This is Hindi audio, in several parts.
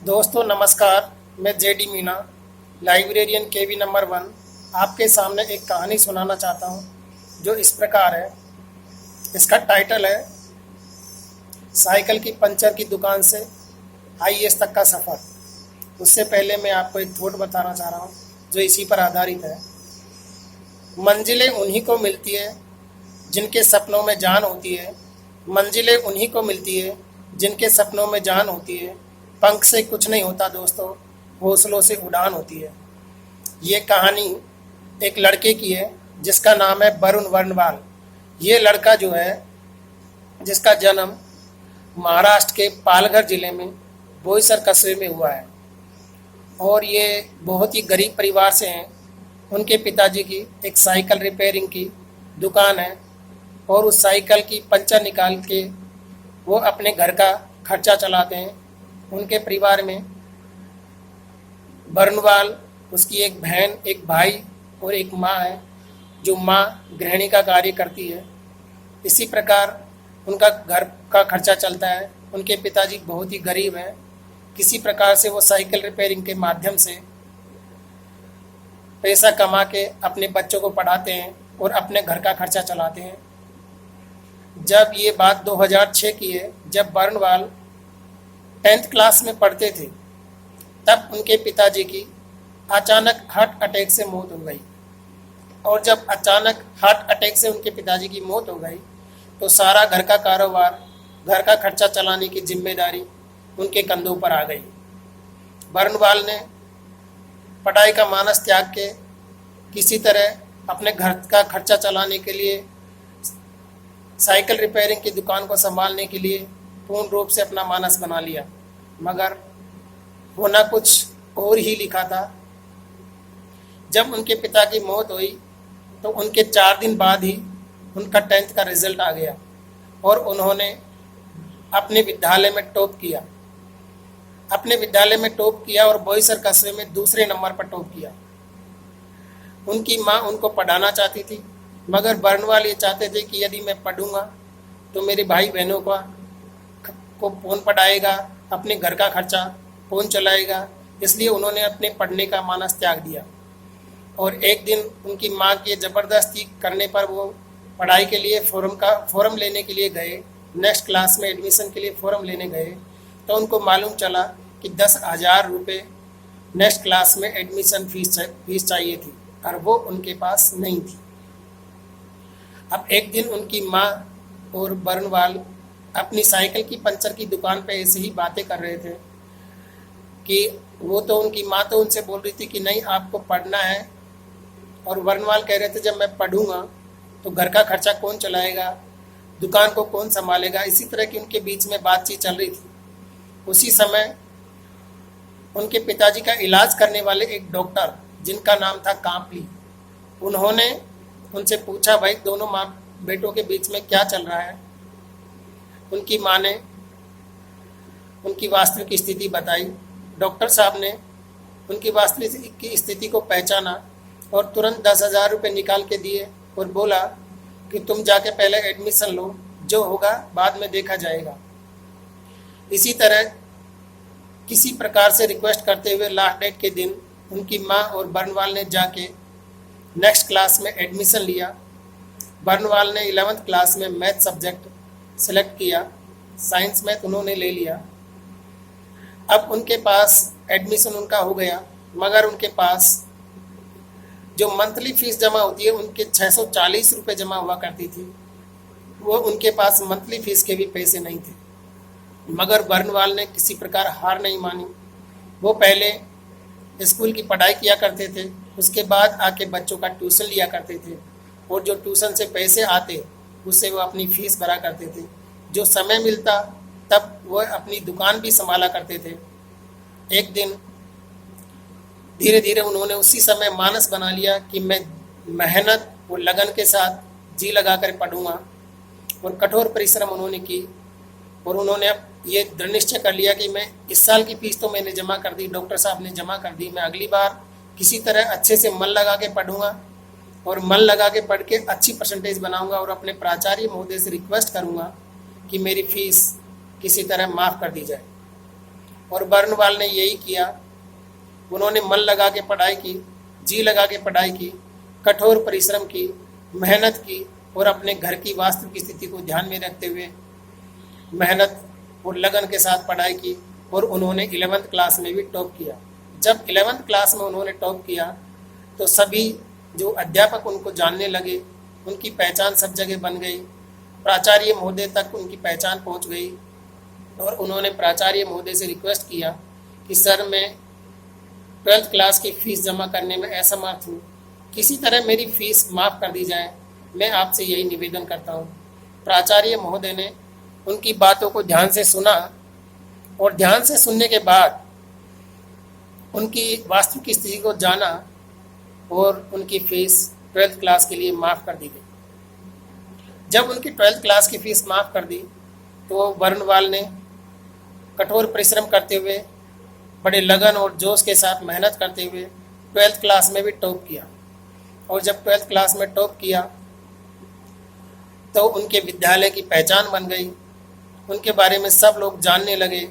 दोस्तों नमस्कार। मैं जेडी मीना, लाइब्रेरियन केवी नंबर 1, आपके सामने एक कहानी सुनाना चाहता हूँ जो इस प्रकार है। इसका टाइटल है साइकिल की पंचर की दुकान से आईएएस तक का सफ़र। उससे पहले मैं आपको एक थोट बताना चाह रहा हूँ जो इसी पर आधारित है। मंजिलें उन्हीं को मिलती है जिनके सपनों में जान होती है। मंजिलें उन्हीं को मिलती है जिनके सपनों में जान होती है। पंख से कुछ नहीं होता दोस्तों, हौसलों से उड़ान होती है। ये कहानी एक लड़के की है जिसका नाम है वरुण वर्णवाल। ये लड़का जो है, जिसका जन्म महाराष्ट्र के पालघर ज़िले में बोईसर कस्बे में हुआ है और ये बहुत ही गरीब परिवार से हैं। उनके पिताजी की एक साइकिल रिपेयरिंग की दुकान है और उस साइकिल की पंचर निकाल के वो अपने घर का खर्चा चलाते हैं। उनके परिवार में वर्णवाल, उसकी एक बहन, एक भाई और एक माँ है, जो माँ गृहिणी का कार्य करती है। इसी प्रकार उनका घर का खर्चा चलता है। उनके पिताजी बहुत ही गरीब हैं। किसी प्रकार से वो साइकिल रिपेयरिंग के माध्यम से पैसा कमा के अपने बच्चों को पढ़ाते हैं और अपने घर का खर्चा चलाते हैं। जब ये बात 2006 की है, जब वर्णवाल 10th क्लास में पढ़ते थे, तब उनके पिताजी की अचानक हार्ट अटैक से मौत हो गई। और जब अचानक हार्ट अटैक से उनके पिताजी की मौत हो गई तो सारा घर का कारोबार, घर का खर्चा चलाने की जिम्मेदारी उनके कंधों पर आ गई। वर्णवाल ने पढ़ाई का मानस त्याग के किसी तरह अपने घर का खर्चा चलाने के लिए, साइकिल रिपेयरिंग की दुकान को संभालने के लिए पूर्ण रूप से अपना मानस बना लिया। मगर होना कुछ और ही लिखा था। जब उनके पिता की मौत हुई तो उनके 4 दिन बाद ही उनका 10th का रिजल्ट आ गया और उन्होंने अपने विद्यालय में टॉप किया। अपने विद्यालय में टॉप किया और बोईसर कस्बे में दूसरे नंबर पर टॉप किया। उनकी माँ उनको पढ़ाना चाहती थी, मगर वर्णवाल ये चाहते थे कि यदि मैं पढ़ूंगा तो मेरे भाई बहनों को कौन पढ़ाएगा, अपने घर का खर्चा कौन चलाएगा। इसलिए उन्होंने अपने पढ़ने का मानस त्याग दिया। और एक दिन उनकी माँ की ज़बरदस्ती करने पर वो पढ़ाई के लिए फॉर्म लेने के लिए गए। नेक्स्ट क्लास में एडमिशन के लिए फॉर्म लेने गए तो उनको मालूम चला कि 10,000 रुपये नेक्स्ट क्लास में एडमिशन फीस चाहिए थी और वो उनके पास नहीं थी। अब एक दिन उनकी माँ और वर्णवाल अपनी साइकिल की पंचर की दुकान पे ऐसे ही बातें कर रहे थे कि उनकी माँ तो उनसे बोल रही थी कि नहीं, आपको पढ़ना है, और वर्णवाल कह रहे थे जब मैं पढ़ूंगा तो घर का खर्चा कौन चलाएगा, दुकान को कौन संभालेगा। इसी तरह की उनके बीच में बातचीत चल रही थी। उसी समय उनके पिताजी का इलाज करने वाले एक डॉक्टर, जिनका नाम था कांपली, उन्होंने उनसे पूछा, भाई दोनों माँ बेटों के बीच में क्या चल रहा है। उनकी माँ ने उनकी वास्तविक स्थिति बताई। डॉक्टर साहब ने उनकी वास्तविक स्थिति को पहचाना और तुरंत 10,000 रुपये निकाल के दिए और बोला कि तुम जाके पहले एडमिशन लो, जो होगा बाद में देखा जाएगा। इसी तरह किसी प्रकार से रिक्वेस्ट करते हुए लास्ट डेट के दिन उनकी माँ और वर्णवाल ने जाके नेक्स्ट क्लास में एडमिशन लिया। वर्णवाल ने 11th क्लास में मैथ सब्जेक्ट सेलेक्ट किया, साइंस मैथ उन्होंने ले लिया। अब उनके पास एडमिशन उनका हो गया, मगर उनके पास जो मंथली फीस जमा होती है, उनके 640 रुपये जमा हुआ करती थी। वो उनके पास मंथली फीस के भी पैसे नहीं थे। मगर वर्णवाल ने किसी प्रकार हार नहीं मानी। वो पहले स्कूल की पढ़ाई किया करते थे, उसके बाद आके बच्चों का ट्यूशन लिया करते थे और जो ट्यूशन से पैसे आते उससे वो अपनी फ़ीस भरा करते थे। जो समय मिलता तब वह अपनी दुकान भी संभाला करते थे। एक दिन धीरे धीरे उन्होंने उसी समय मानस बना लिया कि मैं मेहनत और लगन के साथ जी लगा कर पढ़ूँगा, और कठोर परिश्रम उन्होंने की। और उन्होंने अब ये दृढ़ निश्चय कर लिया कि मैं इस साल की फ़ीस तो मैंने जमा कर दी, डॉक्टर साहब ने जमा कर दी, मैं अगली बार किसी तरह अच्छे से मन लगा के पढ़ूँगा और मन लगा के पढ़ के अच्छी परसेंटेज बनाऊंगा और अपने प्राचार्य महोदय से रिक्वेस्ट करूंगा कि मेरी फ़ीस किसी तरह माफ़ कर दी जाए। और बर्नवाल ने यही किया। उन्होंने मन लगा के पढ़ाई की, जी लगा के पढ़ाई की, कठोर परिश्रम की, मेहनत की और अपने घर की वास्तविक स्थिति को ध्यान में रखते हुए मेहनत और लगन के साथ पढ़ाई की और उन्होंने 11th क्लास में भी टॉप किया। जब 11th क्लास में उन्होंने टॉप किया तो सभी जो अध्यापक उनको जानने लगे, उनकी पहचान सब जगह बन गई। प्राचार्य महोदय तक उनकी पहचान पहुंच गई और उन्होंने प्राचार्य महोदय से रिक्वेस्ट किया कि सर मैं 12th क्लास की फ़ीस जमा करने में असमर्थ हूँ, किसी तरह मेरी फ़ीस माफ़ कर दी जाए, मैं आपसे यही निवेदन करता हूँ। प्राचार्य महोदय ने उनकी बातों को ध्यान से सुना और ध्यान से सुनने के बाद उनकी वास्तविक स्थिति को जाना और उनकी फ़ीस 12th क्लास के लिए माफ़ कर दी गई। जब उनकी 12th क्लास की फ़ीस माफ़ कर दी तो बर्नवाल ने कठोर परिश्रम करते हुए, बड़े लगन और जोश के साथ मेहनत करते हुए 12th क्लास में भी टॉप किया। और जब 12th क्लास में टॉप किया तो उनके विद्यालय की पहचान बन गई, उनके बारे में सब लोग जानने लगे,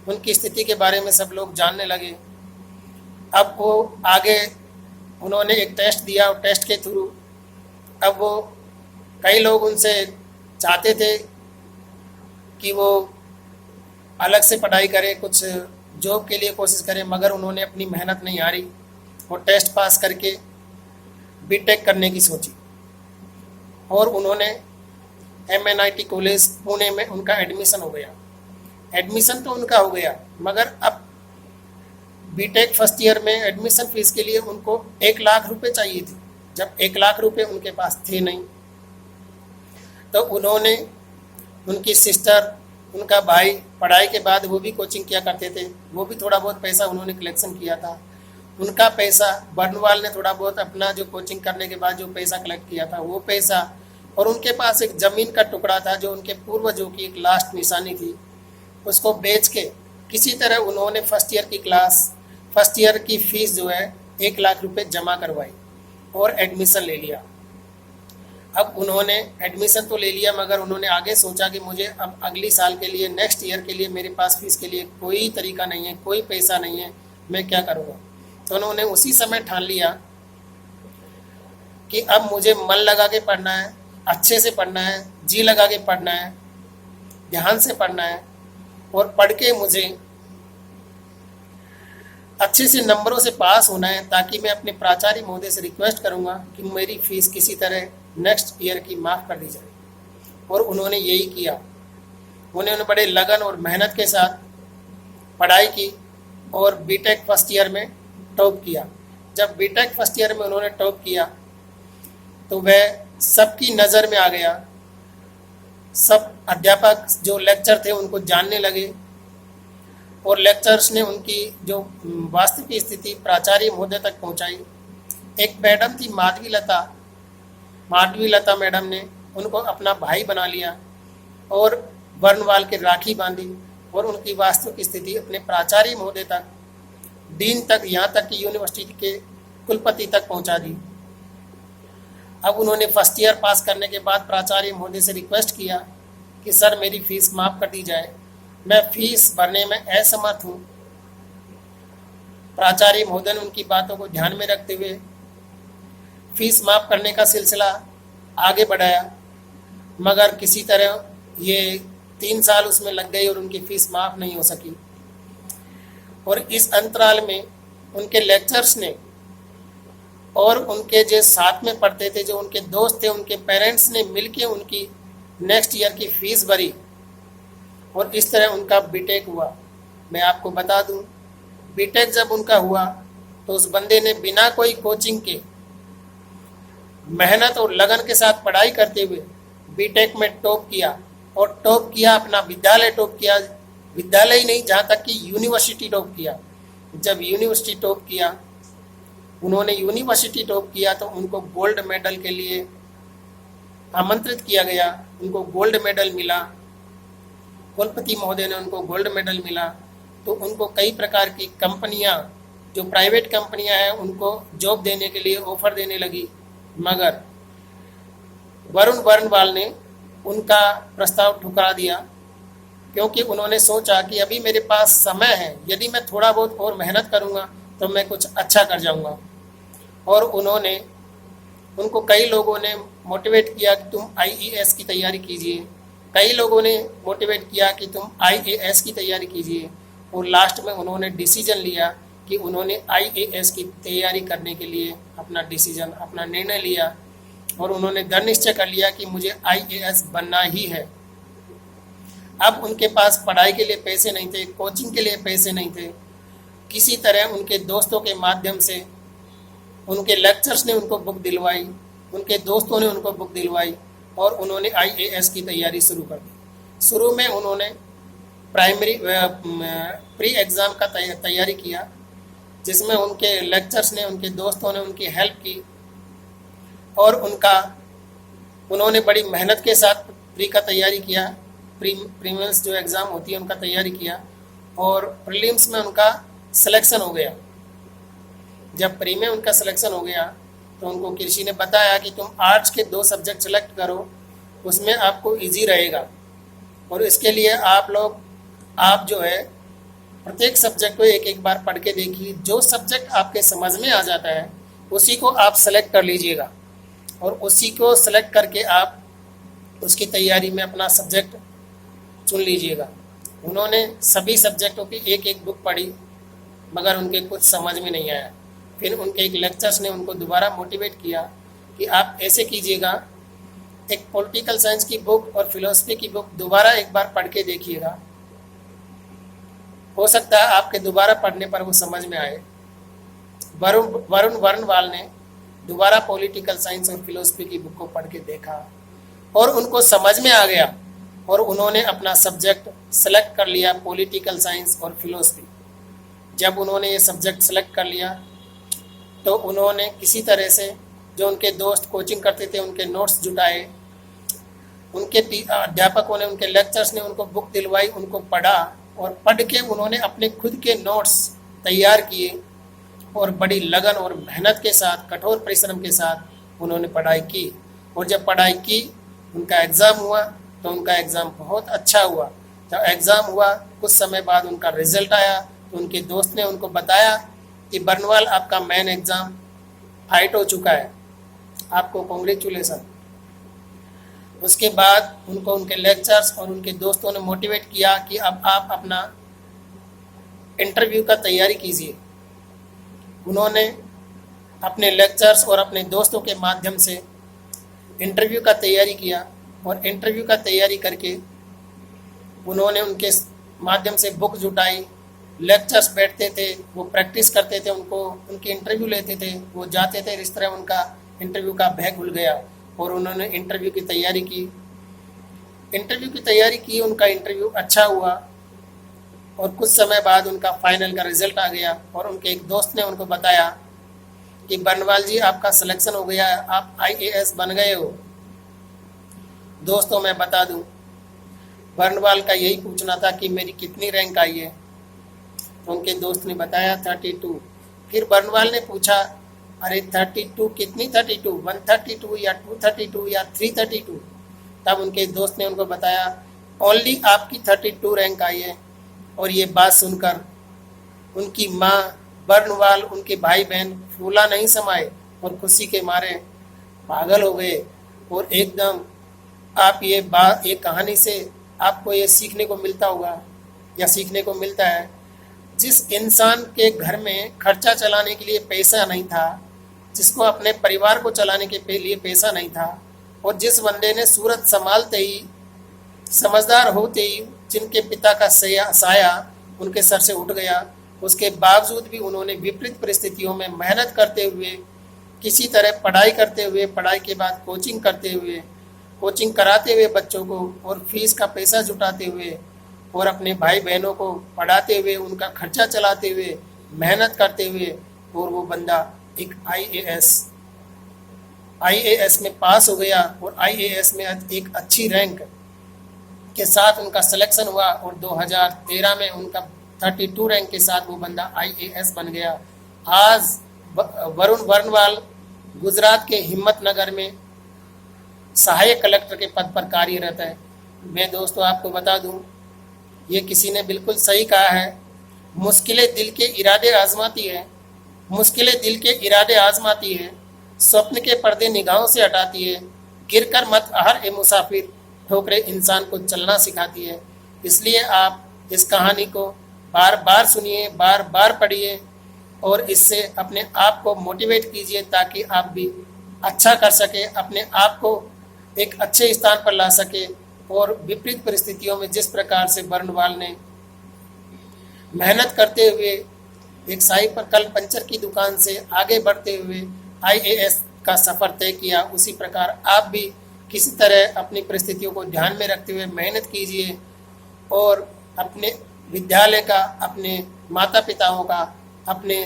उनकी स्थिति के बारे में सब लोग जानने लगे। अब वो आगे उन्होंने एक टेस्ट दिया और टेस्ट के थ्रू अब वो कई लोग उनसे चाहते थे कि वो अलग से पढ़ाई करें, कुछ जॉब के लिए कोशिश करें, मगर उन्होंने अपनी मेहनत नहीं हारी और टेस्ट पास करके बीटेक करने की सोची और उन्होंने MNIT कॉलेज पुणे में उनका एडमिशन हो गया। एडमिशन तो उनका हो गया मगर अब बीटेक फर्स्ट ईयर में एडमिशन फीस के लिए उनको 1 लाख रुपए चाहिए थे। जब 1 लाख रुपए उनके पास थे नहीं तो उन्होंने, उनकी सिस्टर, उनका भाई पढ़ाई के बाद वो भी कोचिंग किया करते थे, वो भी थोड़ा बहुत पैसा उन्होंने कलेक्शन किया था। उनका पैसा, बर्नवाल ने थोड़ा बहुत अपना जो कोचिंग करने के बाद जो पैसा कलेक्ट किया था वो पैसा, और उनके पास एक ज़मीन का टुकड़ा था जो उनके पूर्वजों की एक लास्ट निशानी थी, उसको बेच के किसी तरह उन्होंने फर्स्ट ईयर की फ़ीस जो है 1 लाख रुपए जमा करवाई और एडमिशन ले लिया। अब उन्होंने एडमिशन तो ले लिया मगर उन्होंने आगे सोचा कि मुझे अब अगली साल के लिए, नेक्स्ट ईयर के लिए मेरे पास फ़ीस के लिए कोई तरीका नहीं है, कोई पैसा नहीं है, मैं क्या करूँगा। तो उन्होंने उसी समय ठान लिया कि अब मुझे मन लगा के पढ़ना है, अच्छे से पढ़ना है, जी लगा के पढ़ना है, ध्यान से पढ़ना है और पढ़ के मुझे अच्छे से नंबरों से पास होना है, ताकि मैं अपने प्राचार्य महोदय से रिक्वेस्ट करूंगा कि मेरी फ़ीस किसी तरह नेक्स्ट ईयर की माफ़ कर दी जाए। और उन्होंने यही किया। उन्होंने बड़े लगन और मेहनत के साथ पढ़ाई की और बीटेक फर्स्ट ईयर में टॉप किया। जब बीटेक फर्स्ट ईयर में उन्होंने टॉप किया तो वह सबकी नज़र में आ गया। सब अध्यापक जो लेक्चर थे उनको जानने लगे और लेक्चर्स ने उनकी जो वास्तविक स्थिति प्राचार्य महोदय तक पहुंचाई। एक मैडम थी माधवी लता मैडम ने उनको अपना भाई बना लिया और बर्नवाल के राखी बांधी और उनकी वास्तविक स्थिति अपने प्राचार्य महोदय तक, डीन तक, यहाँ तक कि यूनिवर्सिटी के कुलपति तक पहुँचा दी। अब उन्होंने फर्स्ट ईयर पास करने के बाद प्राचार्य महोदय से रिक्वेस्ट किया कि सर मेरी फ़ीस माफ़ कर दी जाए, मैं फ़ीस भरने में असमर्थ हूँ। प्राचार्य महोदय ने उनकी बातों को ध्यान में रखते हुए फ़ीस माफ़ करने का सिलसिला आगे बढ़ाया, मगर किसी तरह ये 3 साल उसमें लग गई और उनकी फ़ीस माफ़ नहीं हो सकी। और इस अंतराल में उनके लेक्चर्स ने और उनके जो साथ में पढ़ते थे, जो उनके दोस्त थे, उनके पेरेंट्स ने मिलके उनकी नेक्स्ट ईयर की फ़ीस भरी और इस तरह उनका बीटेक हुआ। मैं आपको बता दूं, बीटेक जब उनका हुआ तो उस बंदे ने बिना कोई कोचिंग के मेहनत और लगन के साथ पढ़ाई करते हुए बीटेक में टॉप किया और टॉप किया, अपना विद्यालय टॉप किया, विद्यालय ही नहीं जहाँ तक कि यूनिवर्सिटी टॉप किया। जब यूनिवर्सिटी टॉप किया, उन्होंने यूनिवर्सिटी टॉप किया तो उनको गोल्ड मेडल के लिए आमंत्रित किया गया, उनको गोल्ड मेडल मिला, कुलपति महोदय ने उनको गोल्ड मेडल मिला। तो उनको कई प्रकार की कंपनियां, जो प्राइवेट कंपनियां हैं, उनको जॉब देने के लिए ऑफर देने लगी, मगर वरुण बर्नवाल ने उनका प्रस्ताव ठुकरा दिया क्योंकि उन्होंने सोचा कि अभी मेरे पास समय है, यदि मैं थोड़ा बहुत और मेहनत करूँगा तो मैं कुछ अच्छा कर जाऊँगा। और उनको कई लोगों ने मोटिवेट किया कि तुम आईएएस की तैयारी कीजिए, कई लोगों ने मोटिवेट किया कि तुम आईएएस की तैयारी कीजिए, और लास्ट में उन्होंने डिसीजन लिया कि उन्होंने आईएएस की तैयारी करने के लिए अपना निर्णय लिया, और उन्होंने दृढ़ निश्चय कर लिया कि मुझे आईएएस बनना ही है। अब उनके पास पढ़ाई के लिए पैसे नहीं थे, कोचिंग के लिए पैसे नहीं थे, किसी तरह उनके दोस्तों के माध्यम से उनके लेक्चर्स ने उनको बुक दिलवाई, उनके दोस्तों ने उनको बुक दिलवाई, और उन्होंने आईएएस की तैयारी शुरू कर दी। शुरू में उन्होंने प्री एग्ज़ाम का तैयारी किया, जिसमें उनके लेक्चर्स ने, उनके दोस्तों ने उनकी हेल्प की, और उन्होंने बड़ी मेहनत के साथ प्री का तैयारी किया। प्रीलिम्स जो एग्ज़ाम होती है उनका तैयारी किया, और प्रीलिम्स में उनका सिलेक्शन हो गया। जब प्री में उनका सिलेक्शन हो गया तो उनको किसी ने बताया कि तुम आर्ट्स के 2 सब्जेक्ट सेलेक्ट करो, उसमें आपको इजी रहेगा, और इसके लिए आप जो है प्रत्येक सब्जेक्ट को एक बार पढ़ के देखिए, जो सब्जेक्ट आपके समझ में आ जाता है उसी को आप सेलेक्ट कर लीजिएगा, और उसी को सेलेक्ट करके आप उसकी तैयारी में अपना सब्जेक्ट चुन लीजिएगा। उन्होंने सभी सब्जेक्टों की एक बुक पढ़ी, मगर उनके कुछ समझ में नहीं आया। फिर उनके एक लेक्चर्स ने उनको दोबारा मोटिवेट किया कि आप ऐसे कीजिएगा, एक पॉलिटिकल साइंस की बुक और फिलोसफी की बुक दोबारा एक बार पढ़ के देखिएगा, हो सकता है आपके दोबारा पढ़ने पर वो समझ में आए। वरुण वर्णवाल ने दोबारा पॉलिटिकल साइंस और फिलोसफी की बुक को पढ़ के देखा और उनको समझ में आ गया, और उन्होंने अपना सब्जेक्ट सेलेक्ट कर लिया, पॉलिटिकल साइंस और फिलोसफी। जब उन्होंने ये सब्जेक्ट सेलेक्ट कर लिया तो उन्होंने किसी तरह से, जो उनके दोस्त कोचिंग करते थे, उनके नोट्स जुटाए, उनके अध्यापकों ने, उनके लेक्चर्स ने उनको बुक दिलवाई, उनको पढ़ा, और पढ़ के उन्होंने अपने खुद के नोट्स तैयार किए, और बड़ी लगन और मेहनत के साथ, कठोर परिश्रम के साथ उन्होंने पढ़ाई की। और जब पढ़ाई की, उनका एग्ज़ाम हुआ तो उनका एग्ज़ाम बहुत अच्छा हुआ। जब एग्ज़ाम हुआ कुछ समय बाद उनका रिजल्ट आया, तो उनके दोस्त ने उनको बताया कि बर्नवाल, आपका मेन एग्ज़ाम फाइट हो चुका है, आपको कॉन्ग्रेचुलेसन। उसके बाद उनको उनके लेक्चर्स और उनके दोस्तों ने मोटिवेट किया कि अब आप अपना इंटरव्यू का तैयारी कीजिए। उन्होंने अपने लेक्चर्स और अपने दोस्तों के माध्यम से इंटरव्यू का तैयारी किया, और इंटरव्यू का तैयारी करके उन्होंने उनके माध्यम से बुक जुटाई, लेक्चर्स बैठते थे, वो प्रैक्टिस करते थे, उनके इंटरव्यू लेते थे, वो जाते थे, इस तरह उनका इंटरव्यू का बैग खुल गया, और उन्होंने इंटरव्यू की तैयारी की। उनका इंटरव्यू अच्छा हुआ, और कुछ समय बाद उनका फाइनल का रिजल्ट आ गया, और उनके एक दोस्त ने उनको बताया कि बर्नवाल जी, आपका सिलेक्शन हो गया है, आप आईएएस बन गए हो। दोस्तों, मैं बता दूं, बर्नवाल का यही पूछना था कि मेरी कितनी रैंक आई है, तो उनके दोस्त ने बताया 32। फिर बर्नवाल ने पूछा, अरे 32 कितनी 32, 132 या 232 या 332? तब उनके दोस्त ने उनको बताया, ओनली आपकी 32 रैंक आई है। और ये बात सुनकर उनकी माँ, बर्नवाल, उनके भाई बहन फूला नहीं समाए, और खुशी के मारे पागल हो गए। और एकदम आप ये कहानी से आपको ये सीखने को मिलता होगा, या सीखने को मिलता है, जिस इंसान के घर में खर्चा चलाने के लिए पैसा नहीं था, जिसको अपने परिवार को चलाने के लिए पैसा नहीं था, और जिस बंदे ने सूरत संभालते ही, समझदार होते ही, जिनके पिता का साया उनके सर से उठ गया, उसके बावजूद भी उन्होंने विपरीत परिस्थितियों में मेहनत करते हुए, किसी तरह पढ़ाई करते हुए, पढ़ाई के बाद कोचिंग करते हुए, कोचिंग कराते हुए बच्चों को, और फीस का पैसा जुटाते हुए, और अपने भाई बहनों को पढ़ाते हुए, उनका खर्चा चलाते हुए, मेहनत करते हुए, और वो बंदा एक आईएएस में पास हो गया, और आईएएस में एक अच्छी रैंक के साथ उनका सिलेक्शन हुआ, और 2013 में उनका 32 रैंक के साथ वो बंदा आईएएस बन गया। आज वरुण वर्णवाल गुजरात के हिम्मतनगर में सहायक कलेक्टर के पद पर कार्यरत है। मैं दोस्तों आपको बता दूं ये किसी ने बिल्कुल सही कहा है। मुश्किलें दिल के इरादे आजमाती है, मुश्किलें दिल के इरादे आजमाती है, स्वप्न के पर्दे निगाहों से हटाती है। गिरकर मत आहर ए मुसाफिर, ठोकरें इंसान को चलना सिखाती है। इसलिए आप इस कहानी को बार बार सुनिए, बार बार पढ़िए और इससे अपने आप को मोटिवेट कीजिए ताकि आप भी अच्छा कर सके, अपने आप को एक अच्छे स्थान पर ला सके। और विपरीत परिस्थितियों में जिस प्रकार से बर्नवाल ने मेहनत करते हुए एक साइकिल पंचर की दुकान से आगे बढ़ते हुए आईएएस का सफ़र तय किया, उसी प्रकार आप भी किसी तरह अपनी परिस्थितियों को ध्यान में रखते हुए मेहनत कीजिए और अपने विद्यालय का, अपने माता पिताओं का, अपने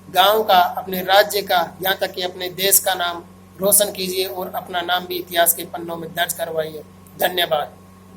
गांव का, अपने राज्य का, यहाँ तक कि अपने देश का नाम रोशन कीजिए और अपना नाम भी इतिहास के पन्नों में दर्ज करवाइए। धन्यवाद।